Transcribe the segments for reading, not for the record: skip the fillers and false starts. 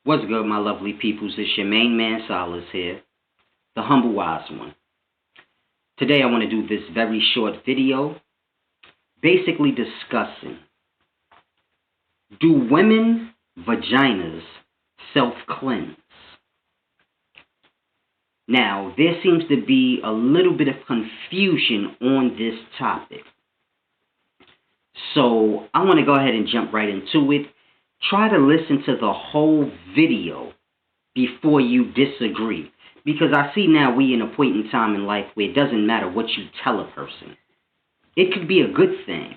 What's good, my lovely peoples? It's your main man, Solace here, the humble wise one. Today I want to do this very short video, basically discussing, do women vaginas self-cleanse? Now, there seems to be a little bit of confusion on this topic. So I want to go ahead and jump right into it. Try to listen to the whole video before you disagree. Because I see now we in a point in time in life where it doesn't matter what you tell a person. It could be a good thing.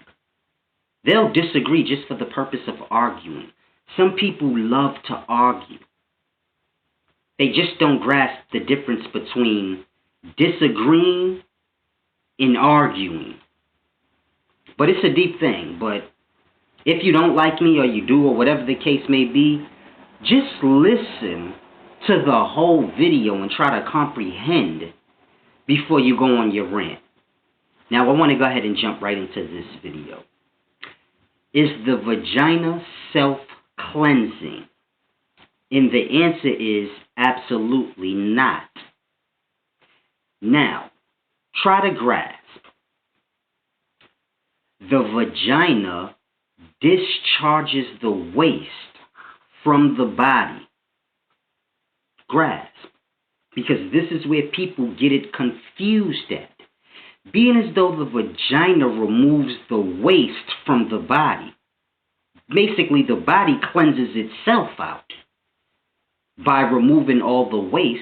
They'll disagree just for the purpose of arguing. Some people love to argue. They just don't grasp the difference between disagreeing and arguing. But it's a deep thing. But if you don't like me or you do or whatever the case may be, just listen to the whole video and try to comprehend before you go on your rant. Now, I want to go ahead and jump right into this video. Is the vagina self-cleansing? And the answer is absolutely not. Now, try to grasp. The vagina discharges the waste from the body. Grasp. Because this is where people get it confused at. Being as though the vagina removes the waste from the body. Basically, the body cleanses itself out by removing all the waste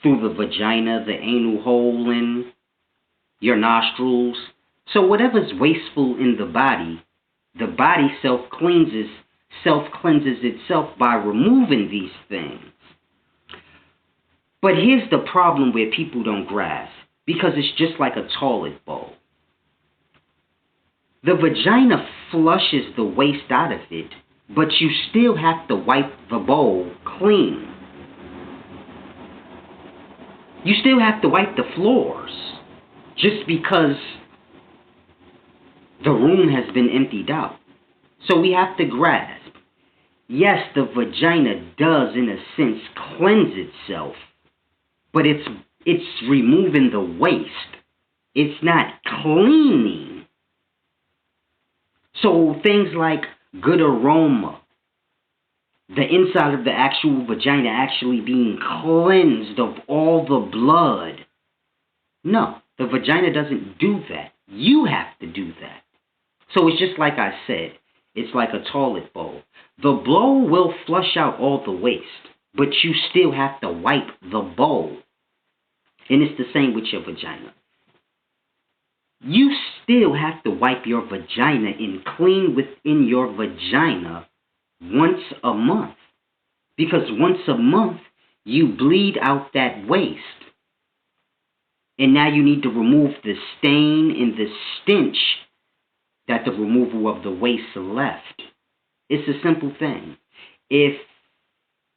through the vagina, the anal hole, and your nostrils. So whatever's wasteful in the body self-cleanses itself by removing these things. But here's the problem where people don't grasp, because it's just like a toilet bowl. The vagina flushes the waste out of it, but you still have to wipe the bowl clean. You still have to wipe the floors just because the room has been emptied out. So we have to grasp. Yes, the vagina does, in a sense, cleanse itself, but it's removing the waste. It's not cleaning. So things like good aroma, the inside of the actual vagina actually being cleansed of all the blood. No, the vagina doesn't do that. You have to do that. So it's just like I said, it's like a toilet bowl. The bowl will flush out all the waste, but you still have to wipe the bowl. And it's the same with your vagina. You still have to wipe your vagina and clean within your vagina once a month. Because once a month, you bleed out that waste. And now you need to remove the stain and the stench that the removal of the waste left. It's a simple thing. If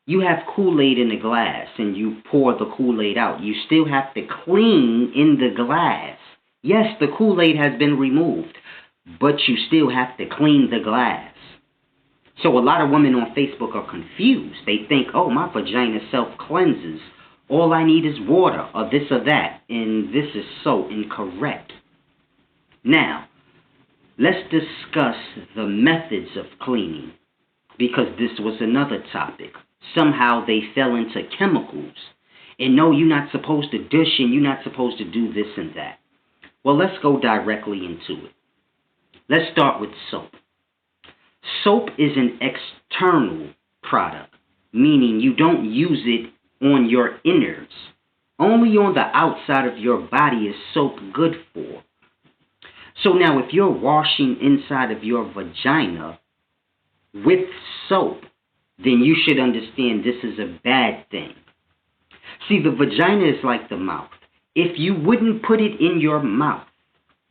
you have Kool-Aid in a glass and you pour the Kool-Aid out, you still have to clean in the glass. Yes, the Kool-Aid has been removed, but you still have to clean the glass. So a lot of women on Facebook are confused. They think, oh, my vagina self-cleanses. All I need is water or this or that. And this is so incorrect. Now, let's discuss the methods of cleaning, because this was another topic. Somehow they fell into chemicals. And no, you're not supposed to dish and you're not supposed to do this and that. Well, let's go directly into it. Let's start with soap. Soap is an external product, meaning you don't use it on your innards. Only on the outside of your body is soap good for. So now if you're washing inside of your vagina with soap, then you should understand this is a bad thing. See, the vagina is like the mouth. If you wouldn't put it in your mouth,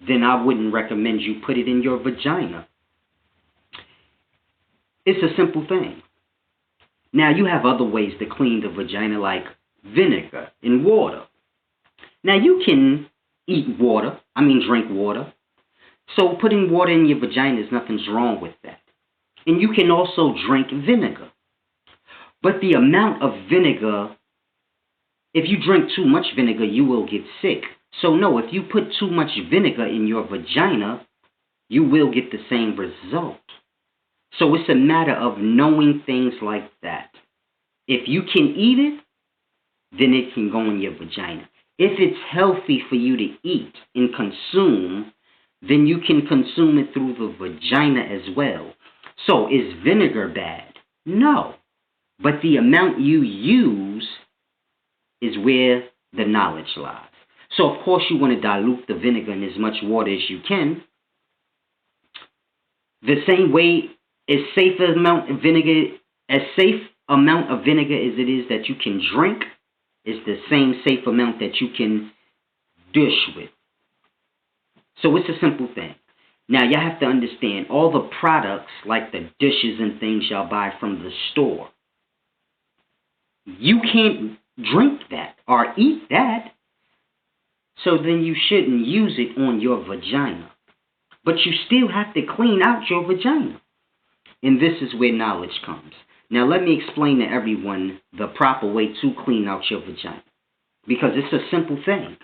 then I wouldn't recommend you put it in your vagina. It's a simple thing. Now, you have other ways to clean the vagina, like vinegar and water. Now, you can drink water. So putting water in your vagina, nothing's wrong with that. And you can also drink vinegar. But the amount of vinegar, if you drink too much vinegar, you will get sick. So no, if you put too much vinegar in your vagina, you will get the same result. So it's a matter of knowing things like that. If you can eat it, then it can go in your vagina. If it's healthy for you to eat and consume, then you can consume it through the vagina as well. So is vinegar bad? No. But the amount you use is where the knowledge lies. So of course you want to dilute the vinegar in as much water as you can. The same way as safe amount of vinegar as it is that you can drink is the same safe amount that you can dish with. So it's a simple thing. Now y'all have to understand all the products like the dishes and things y'all buy from the store. You can't drink that or eat that. So then you shouldn't use it on your vagina. But you still have to clean out your vagina. And this is where knowledge comes. Now let me explain to everyone the proper way to clean out your vagina. Because it's a simple thing.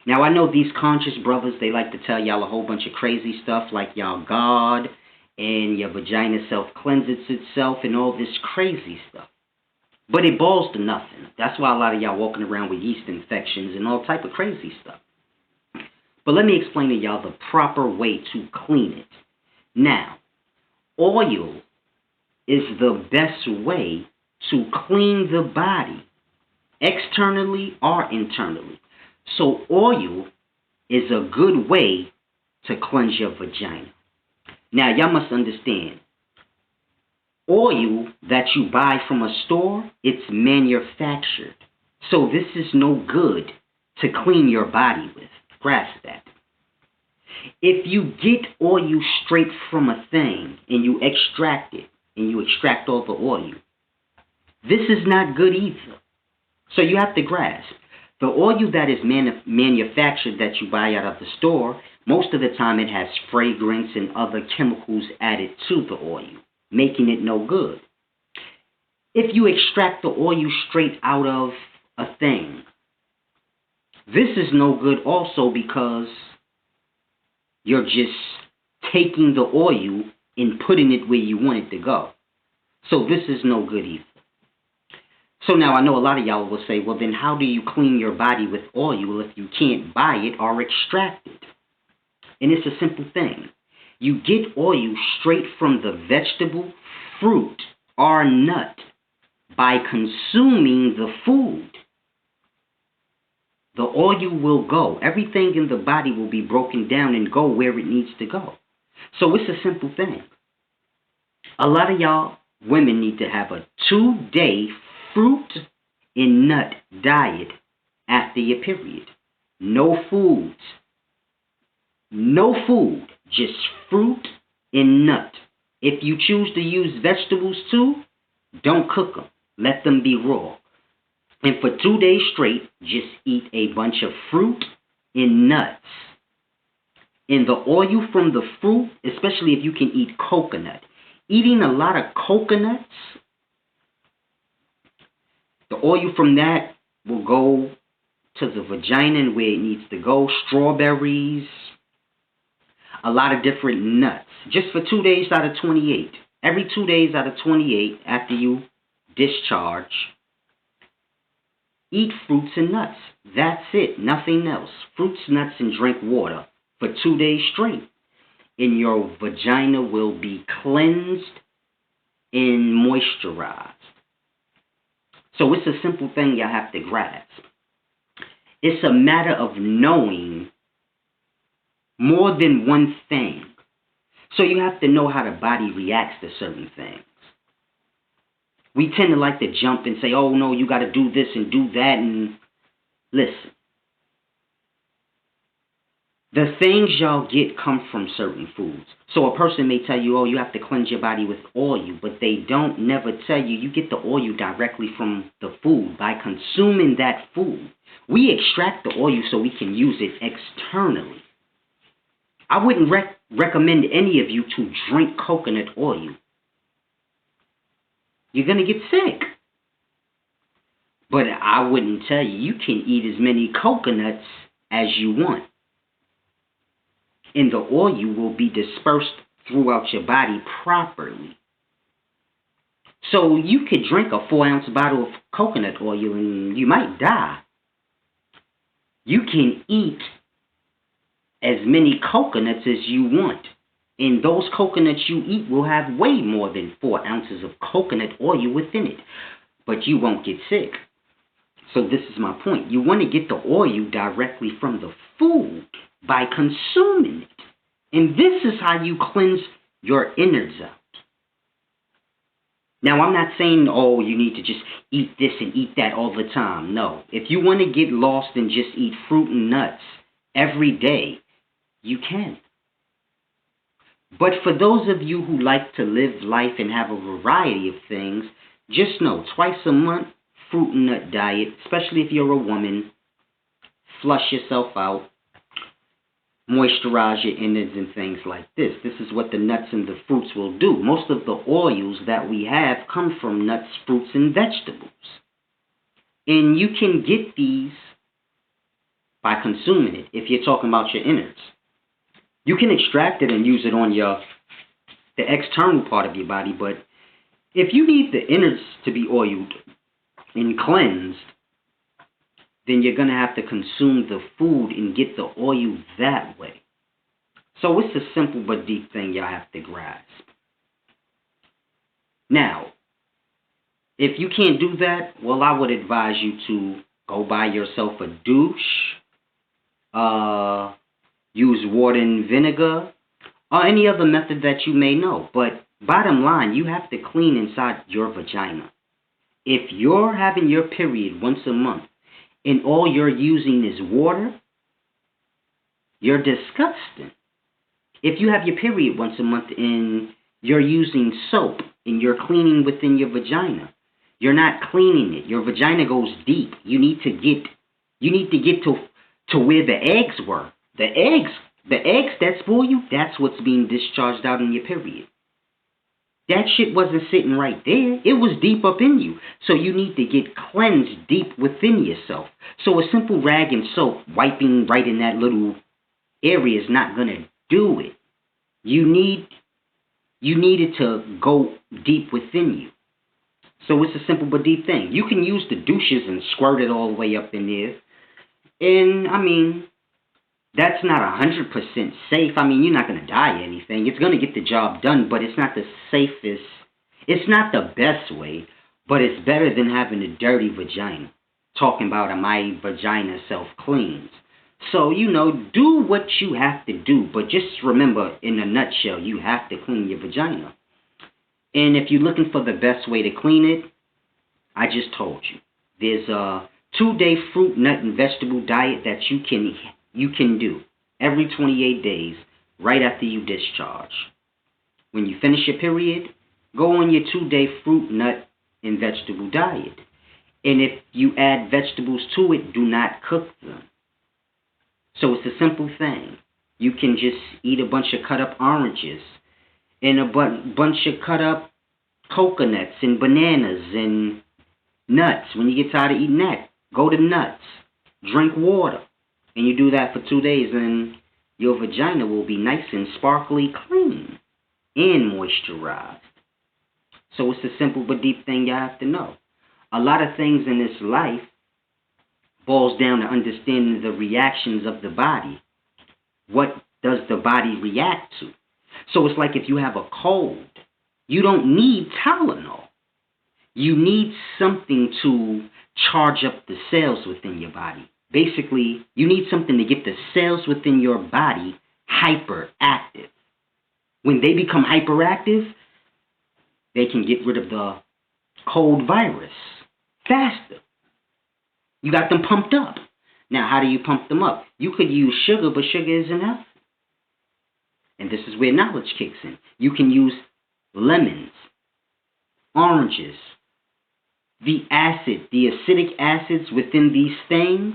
Now I know these conscious brothers, they like to tell y'all a whole bunch of crazy stuff like y'all God and your vagina self-cleanses itself and all this crazy stuff. But it boils to nothing. That's why a lot of y'all walking around with yeast infections and all type of crazy stuff. But let me explain to y'all the proper way to clean it. Now, oil is the best way to clean the body, externally or internally. So oil is a good way to cleanse your vagina. Now, y'all must understand, oil that you buy from a store, it's manufactured. So this is no good to clean your body with. Grasp that. If you get oil straight from a thing and you extract it, and you extract all the oil, this is not good either. So you have to grasp. The oil that is manufactured that you buy out of the store, most of the time it has fragrance and other chemicals added to the oil, making it no good. If you extract the oil straight out of a thing, this is no good also because you're just taking the oil and putting it where you want it to go. So this is no good either. So now I know a lot of y'all will say, well then how do you clean your body with oil if you can't buy it or extract it? And it's a simple thing. You get oil straight from the vegetable, fruit, or nut by consuming the food. The oil will go. Everything in the body will be broken down and go where it needs to go. So it's a simple thing. A lot of y'all women need to have a 2-day fruit and nut diet after your period. No foods. No food. Just fruit and nut. If you choose to use vegetables too, don't cook them. Let them be raw. And for 2 days straight, just eat a bunch of fruit and nuts. And the oil from the fruit, especially if you can eat coconut. Eating a lot of coconuts, the oil from that will go to the vagina and where it needs to go. Strawberries, a lot of different nuts. Just for 2 days out of 28. Every 2 days out of 28 after you discharge, eat fruits and nuts. That's it. Nothing else. Fruits, nuts, and drink water for 2 days straight. And your vagina will be cleansed and moisturized. So it's a simple thing you have to grasp. It's a matter of knowing more than one thing. So you have to know how the body reacts to certain things. We tend to like to jump and say, oh no, you got to do this and do that. And listen, the things y'all get come from certain foods. So a person may tell you, oh, you have to cleanse your body with oil, but they don't never tell you, you get the oil directly from the food by consuming that food. We extract the oil so we can use it externally. I wouldn't recommend any of you to drink coconut oil. You're going to get sick. But I wouldn't tell you. You can eat as many coconuts as you want. And the oil will be dispersed throughout your body properly. So you could drink a 4-ounce bottle of coconut oil and you might die. You can eat as many coconuts as you want. And those coconuts you eat will have way more than 4 ounces of coconut oil within it. But you won't get sick. So this is my point. You want to get the oil directly from the food by consuming it. And this is how you cleanse your innards out. Now, I'm not saying, oh, you need to just eat this and eat that all the time. No. If you want to get lost and just eat fruit and nuts every day, you can. But for those of you who like to live life and have a variety of things, just know, twice a month, fruit and nut diet, especially if you're a woman, flush yourself out, moisturize your innards and things like this. This is what the nuts and the fruits will do. Most of the oils that we have come from nuts, fruits, and vegetables. And you can get these by consuming it if you're talking about your innards. You can extract it and use it on the external part of your body, but if you need the innards to be oiled and cleansed, then you're going to have to consume the food and get the oil that way. So it's a simple but deep thing y'all have to grasp. Now, if you can't do that, well, I would advise you to go buy yourself a douche, use water and vinegar, or any other method that you may know. But bottom line, you have to clean inside your vagina. If you're having your period once a month and all you're using is water, you're disgusting. If you have your period once a month and you're using soap and you're cleaning within your vagina, you're not cleaning it. Your vagina goes deep. You need to get to where the eggs were. The eggs that spoil you, that's what's being discharged out in your period. That shit wasn't sitting right there. It was deep up in you. So you need to get cleansed deep within yourself. So a simple rag and soap wiping right in that little area is not going to do it. You need it to go deep within you. So it's a simple but deep thing. You can use the douches and squirt it all the way up in there. And, I mean, that's not 100% safe. I mean, you're not going to die or anything. It's going to get the job done, but it's not the safest. It's not the best way, but it's better than having a dirty vagina. Talking about my vagina self-cleans. So, do what you have to do, but just remember, in a nutshell, you have to clean your vagina. And if you're looking for the best way to clean it, I just told you. There's a 2-day fruit, nut, and vegetable diet that you can do every 28 days right after you discharge. When you finish your period, go on your 2-day fruit, nut, and vegetable diet. And if you add vegetables to it, do not cook them. So it's a simple thing. You can just eat a bunch of cut up oranges and a bunch of cut up coconuts and bananas and nuts. When you get tired of eating that, go to nuts. Drink water. And you do that for 2 days, and your vagina will be nice and sparkly clean and moisturized. So it's a simple but deep thing you have to know. A lot of things in this life boils down to understanding the reactions of the body. What does the body react to? So it's like if you have a cold, you don't need Tylenol. You need something to charge up the cells within your body. Basically, you need something to get the cells within your body hyperactive. When they become hyperactive, they can get rid of the cold virus faster. You got them pumped up. Now, how do you pump them up? You could use sugar, but sugar isn't healthy. And this is where knowledge kicks in. You can use lemons, oranges, the acidic acids within these things,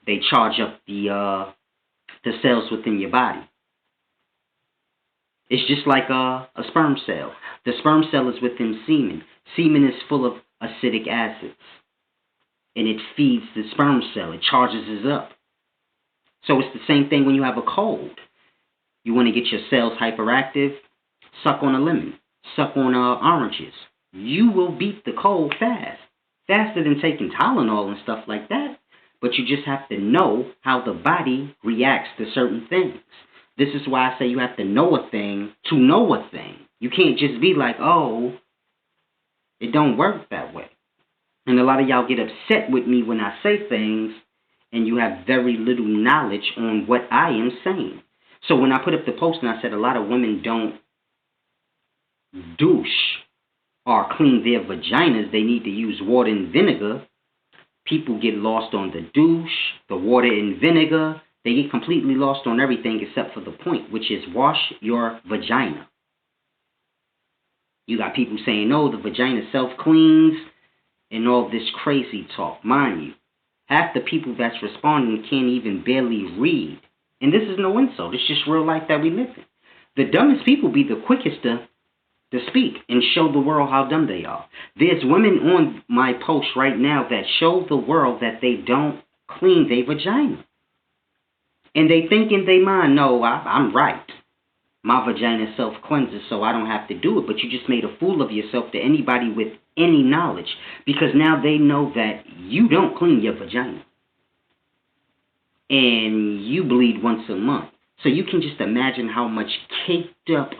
they charge up the cells within your body. It's just like a sperm cell. The sperm cell is within semen. Semen is full of acidic acids. and it feeds the sperm cell. It charges it up. So it's the same thing when you have a cold. You want to get your cells hyperactive, suck on a lemon, suck on oranges. You will beat the cold fast, faster than taking Tylenol and stuff like that. But you just have to know how the body reacts to certain things. This is why I say you have to know a thing to know a thing. You can't just be like, oh, it don't work that way. And a lot of y'all get upset with me when I say things and you have very little knowledge on what I am saying. So when I put up the post and I said a lot of women don't douche or clean their vaginas, they need to use water and vinegar, people get lost on the douche, the water and vinegar. They get completely lost on everything except for the point, which is wash your vagina. You got people saying, no, the vagina self-cleans and all this crazy talk. Mind you, half the people that's responding can't even barely read. And this is no insult. It's just real life that we live in. The dumbest people be the quickest to speak and show the world how dumb they are. There's women on my post right now that show the world that they don't clean their vagina. And they think in their mind, no, I'm right. My vagina self-cleanses, so I don't have to do it. But you just made a fool of yourself to anybody with any knowledge, because now they know that you don't clean your vagina. And you bleed once a month. So you can just imagine how much caked up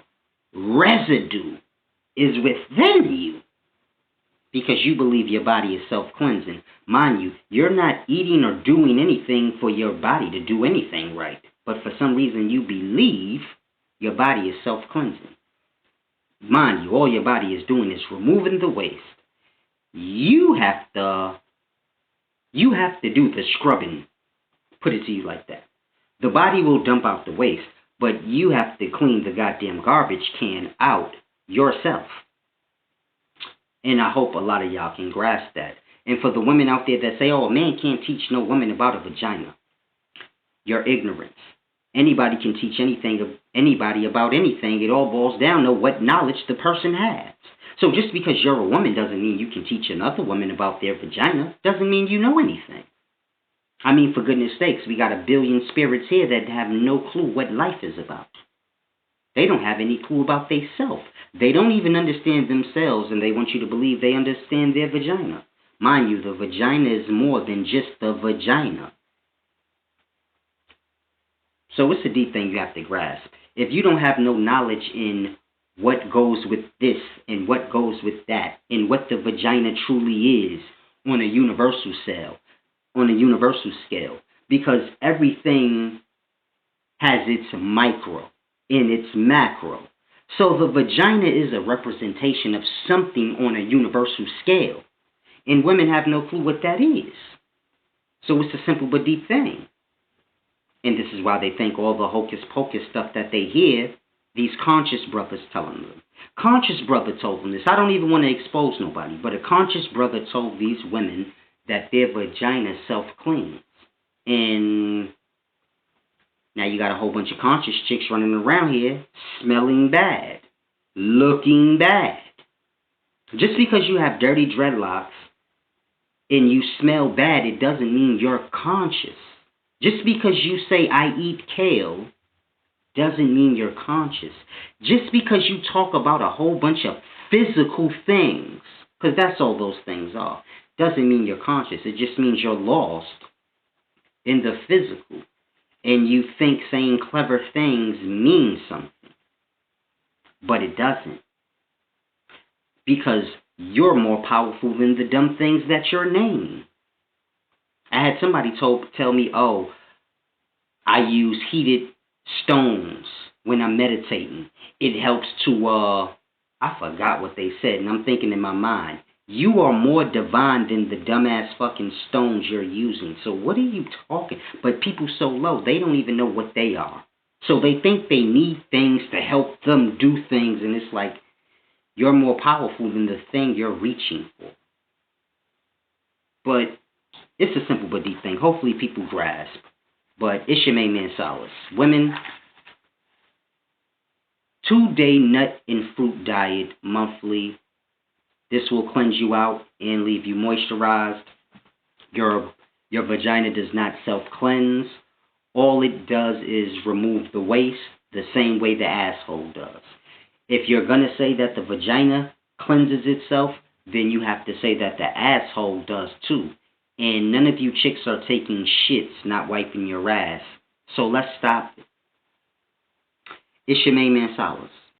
residue is within you, because you believe your body is self-cleansing. Mind you, you're not eating or doing anything for your body to do anything right. But for some reason you believe your body is self-cleansing. Mind you, all your body is doing is removing the waste. You have to do the scrubbing. Put it to you like that. The body will dump out the waste, but you have to clean the goddamn garbage can out yourself. And I hope a lot of y'all can grasp that. And for the women out there that say, oh, a man can't teach no woman about a vagina, your ignorance. Anybody can teach anybody about anything. It all boils down to what knowledge the person has. So just because you're a woman doesn't mean you can teach another woman about their vagina. Doesn't mean you know anything. I mean, for goodness sakes, we got 1 billion spirits here that have no clue what life is about. They don't have any clue about themselves. They don't even understand themselves, and they want you to believe they understand their vagina. Mind you, the vagina is more than just the vagina. So it's a deep thing you have to grasp. If you don't have no knowledge in what goes with this and what goes with that and what the vagina truly is on a universal scale, because everything has its micro and its macro. So the vagina is a representation of something on a universal scale. And women have no clue what that is. So it's a simple but deep thing. And this is why they think all the hocus pocus stuff that they hear, these conscious brothers telling them. Conscious brother told them this. I don't even want to expose nobody, but a conscious brother told these women that their vagina self-cleans. And now you got a whole bunch of conscious chicks running around here smelling bad, looking bad. Just because you have dirty dreadlocks and you smell bad, it doesn't mean you're conscious. Just because you say, I eat kale, doesn't mean you're conscious. Just because you talk about a whole bunch of physical things, because that's all those things are, doesn't mean you're conscious. It just means you're lost in the physical. And you think saying clever things means something. But it doesn't. Because you're more powerful than the dumb things that you're naming. I had somebody tell me, oh, I use heated stones when I'm meditating. It helps to, I forgot what they said, and I'm thinking in my mind, you are more divine than the dumbass fucking stones you're using. So what are you talking? But people so low, they don't even know what they are. So they think they need things to help them do things, and it's like, you're more powerful than the thing you're reaching for. But it's a simple but deep thing. Hopefully people grasp. But it's your main man, Solace. Women, 2-day nut and fruit diet monthly. This will cleanse you out and leave you moisturized. Your vagina does not self-cleanse. All it does is remove the waste the same way the asshole does. If you're going to say that the vagina cleanses itself, then you have to say that the asshole does too. And none of you chicks are taking shits, not wiping your ass. So let's stop it. It's your main man, Solace.